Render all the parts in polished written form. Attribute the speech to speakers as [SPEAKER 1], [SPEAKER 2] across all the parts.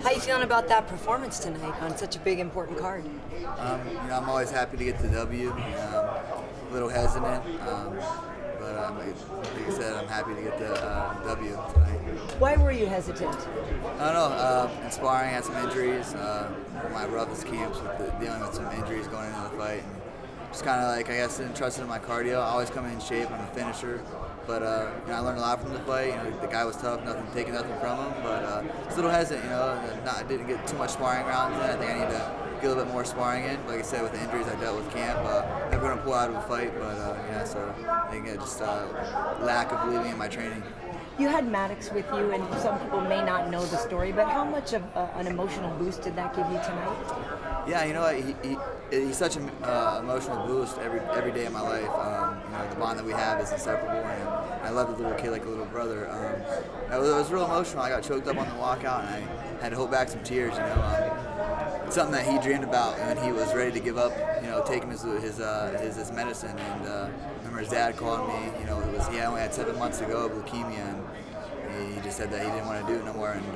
[SPEAKER 1] How you feeling about that performance tonight on such a big, important card?
[SPEAKER 2] I'm always happy to get the W. A little hesitant, but like I said, I'm happy to get the W tonight.
[SPEAKER 1] Why were you hesitant?
[SPEAKER 2] I don't know. In sparring, I had some injuries. My roughest camps with dealing with some injuries going into the fight. And just kind of like, I guess, didn't trust in my cardio. I always come in shape. I'm a finisher. But I learned a lot from the fight. The guy was tough, taking nothing from him. But just a little hesitant. I didn't get too much sparring rounds in. I think I need to get a little bit more sparring in. Like I said, with the injuries I dealt with camp, never going to pull out of a fight. But so I think just lack of believing in my training.
[SPEAKER 1] You had Maddox with you, and some people may not know the story, but how much of an emotional boost did that give you tonight?
[SPEAKER 2] Yeah, he's such an emotional boost every day of my life. The bond that we have is inseparable, and I love the little kid like a little brother. It was real emotional. I got choked up on the walkout, and I had to hold back some tears. It's something that he dreamed about when he was ready to give up. Taking his medicine, and I remember his dad calling me. He only had 7 months to go of leukemia, and he just said that he didn't want to do it no more, and he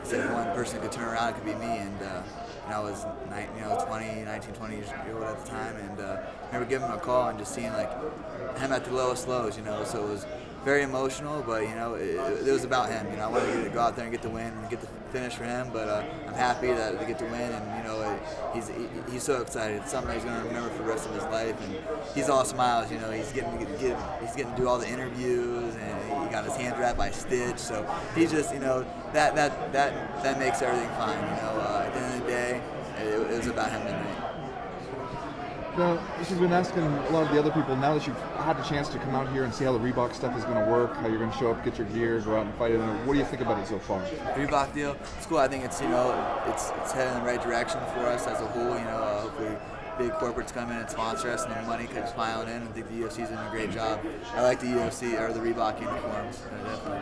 [SPEAKER 2] said if one person could turn around, it could be me. And I was 20 years old at the time, and I remember giving him a call and just seeing like him at the lowest lows. So it was very emotional, but it was about him. I wanted to go out there and get the win and get the finish for him, but I'm happy that to get the win, and he's so excited. It's something that he's going to remember for the rest of his life, and he's all smiles. He's getting to do all the interviews, and he got his hand wrapped by Stitch, so he's just that makes everything fine. At the end of the day, it was about him tonight.
[SPEAKER 3] Now, this has been asking a lot of the other people, now that you've had the chance to come out here and see how the Reebok stuff is going to work, how you're going to show up, get your gear, go out and fight it, what do you think about it so far?
[SPEAKER 2] The Reebok deal, it's cool. I think it's it's heading in the right direction for us as a whole. Hopefully big corporates come in and sponsor us, and the money comes piling in. I think the UFC's doing a great job. I like the UFC or the Reebok uniforms, definitely.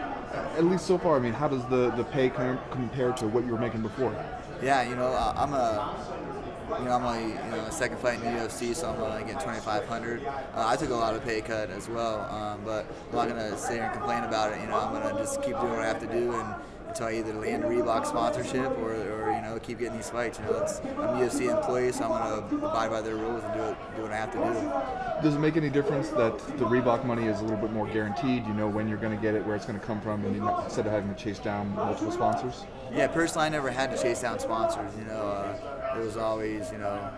[SPEAKER 3] At least so far, how does the pay compare to what you were making before?
[SPEAKER 2] Yeah, I'm a second fight in the UFC, so I'm only getting $2,500. I took a lot of pay cut as well, but I'm not gonna sit here and complain about it. I'm gonna just keep doing what I have to do until I either land a Reebok sponsorship or keep getting these fights. I'm a UFC employee, so I'm gonna abide by their rules and do what I have to do.
[SPEAKER 3] Does it make any difference that the Reebok money is a little bit more guaranteed? You know when you're going to get it, where it's going to come from, and instead of having to chase down multiple sponsors?
[SPEAKER 2] Yeah, personally, I never had to chase down sponsors. It was always, the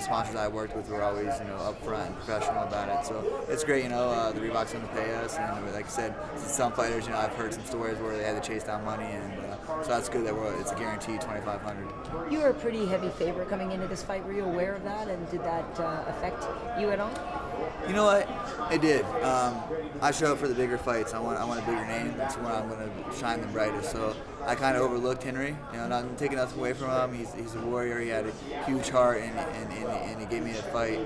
[SPEAKER 2] sponsors I worked with were always, upfront and professional about it. So it's great, the Reebok's going to pay us. And like I said, some fighters, I've heard some stories where they had to chase down money, and so that's good that it's a guaranteed $2,500.
[SPEAKER 1] You were a pretty heavy favorite coming into this fight. Were you aware of that, and did that affect you at all?
[SPEAKER 2] You know what? It did. I show up for the bigger fights. I want a bigger name. That's when I'm going to shine the brightest. So I kind of overlooked Henry. Not taking nothing away from him. He's a warrior. He had a huge heart, and he gave me a fight.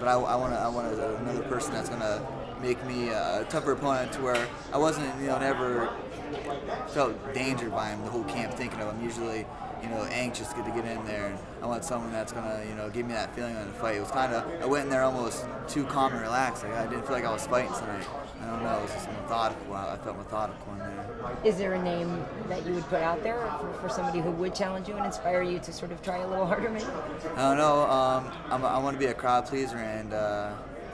[SPEAKER 2] But I want another person that's going to make me a tougher opponent, to where I wasn't, never felt danger by him the whole camp thinking of him. Usually, anxious to get in there. And I want someone that's gonna, give me that feeling in the fight. It was kind of, I went in there almost too calm and relaxed. Like I didn't feel like I was fighting tonight. I don't know. It was just methodical. I felt methodical in there.
[SPEAKER 1] Is there a name that you would put out there for somebody who would challenge you and inspire you to sort of try a little harder, maybe?
[SPEAKER 2] I don't know. I want to be a crowd pleaser, and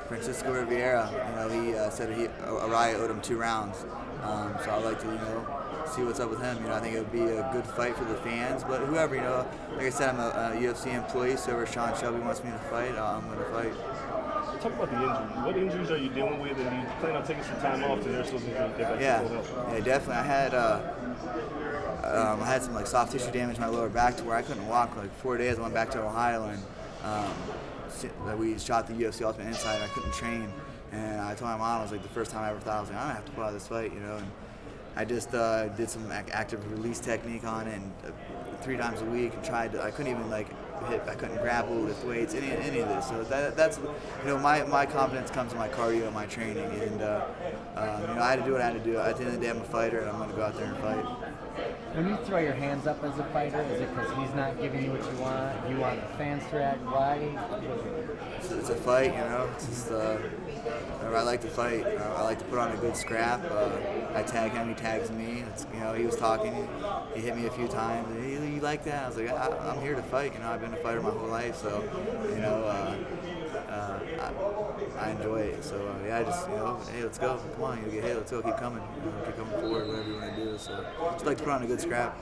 [SPEAKER 2] Francisco Rivera, he said Araya owed him 2 rounds. So I'd like to, see what's up with him. I think it would be a good fight for the fans. But whoever, like I said, I'm a UFC employee, so if Sean Shelby wants me to fight, I'm going to fight.
[SPEAKER 4] Talk about the injury. What injuries are you dealing with, and you plan on taking some time off to nurse those and get back to full health?
[SPEAKER 2] Yeah, definitely. I had some soft tissue damage in my lower back to where I couldn't walk for 4 days. I went back to Ohio, and we shot the UFC Ultimate Inside, and I couldn't train. And I told my mom, it was the first time I ever thought, I was I'm gonna have to pull out this fight, and I just did some active release technique on it, and 3 times a week, and tried to, I couldn't even hit, I couldn't grapple, lift weights, any of this. So that's my confidence comes in my cardio and my training, and I had to do what I had to do. At the end of the day, I'm a fighter, and I'm gonna go out there and fight.
[SPEAKER 5] When you throw your hands up as a fighter, is it because he's not giving you what you want? You want the fans to react? Why?
[SPEAKER 2] It's a fight, you know. It's just, I like to fight. I like to put on a good scrap. I tag him, he tags me. It's, you know, he was talking. He hit me a few times. Hey, you like that? I was like, I'm here to fight. You know, I've been a fighter my whole life, so you know, I enjoy it. So yeah, I just, you know, hey, let's go. Come on, you get hit. Let's go. Keep coming. You know, keep coming forward. Whatever you want to do. So just like to put on a good scrap.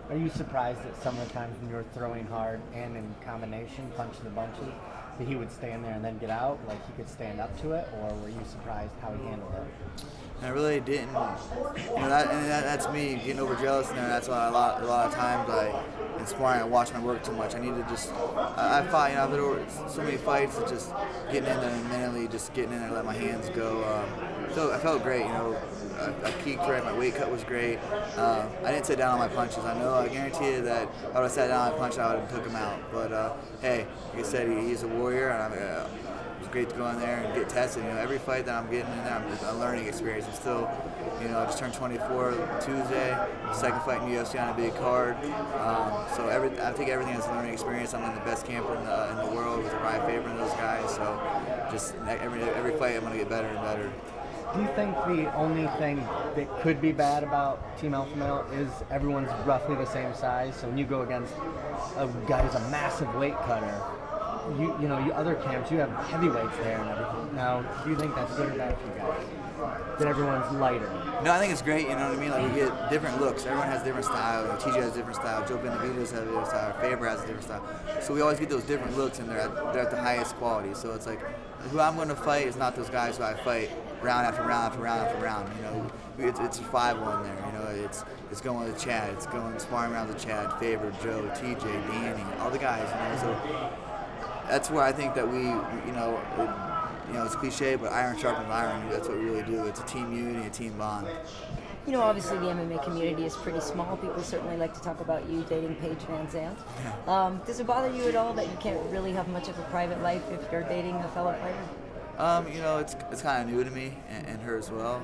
[SPEAKER 5] Are you surprised that some of the times when you were throwing hard and in combination, punching the bunches, that he would stand there and then get out, like he could stand up to it, or were you surprised how he handled it?
[SPEAKER 2] And I really didn't. You know, that's me getting overjealous, and that's why a lot of times in sparring I watch my work too much. I need to just I fight. You know, I've been over so many fights that just getting in there and mentally just getting in there, let my hands go. So I felt great. You know, I peaked right. My weight cut was great. I didn't sit down on my punches. I guarantee you that if I would have sat down on my punch, I would have took him out. But hey, like I said, he's a warrior, and it's great to go in there and get tested. You know, every fight that I'm getting in there, I'm just a learning experience. I'm still, you know, I just turned 24 Tuesday, second fight in UFC on a big card. So I think everything is a learning experience. I'm in the best camp in the world with Ryan Faber and those guys. So just every fight, I'm going to get better and better.
[SPEAKER 5] Do you think the only thing that could be bad about Team Alpha Male is everyone's roughly the same size? So when you go against a guy who's a massive weight cutter, you know, other camps, you have heavyweights there and everything. Now, do you think that's good or bad for you guys? That everyone's lighter?
[SPEAKER 2] No, I think it's great, you know what I mean? Like, we get different looks. Everyone has different style. You know, TJ has a different style. Joe Benavidez has a different style. Faber has a different style. So we always get those different looks, and they're at the highest quality. So it's like, who I'm going to fight is not those guys who I fight round after round after round after round. You know, it's survival in there. You know, it's going with Chad. It's going sparring rounds with Chad, Faber, Joe, TJ, Danny, all the guys. You know, so that's where I think that we, you know, it's cliche, but iron sharpens iron. That's what we really do. It's a team unity, a team bond.
[SPEAKER 1] You know, obviously the MMA community is pretty small. People certainly like to talk about you dating Paige VanZant. Does it bother you at all that you can't really have much of a private life if you're dating a fellow fighter?
[SPEAKER 2] You know, it's kind of new to me and her as well.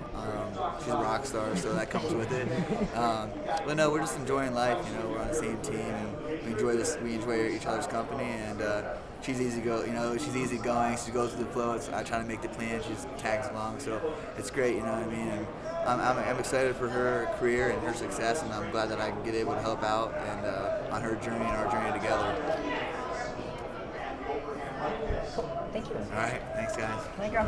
[SPEAKER 2] She's a rock star, so that comes with it. But no, we're just enjoying life. You know, we're on the same team, and we enjoy this. We enjoy each other's company, and she's easy go. You know, she's easy going. She goes with the flow. I try to make the plan. She just tags along, so it's great. You know what I mean? And I'm excited for her career and her success, and I'm glad that I can get able to help out and on her journey and our journey together.
[SPEAKER 1] Thank you.
[SPEAKER 2] All right, thanks, guys.
[SPEAKER 1] Thank you.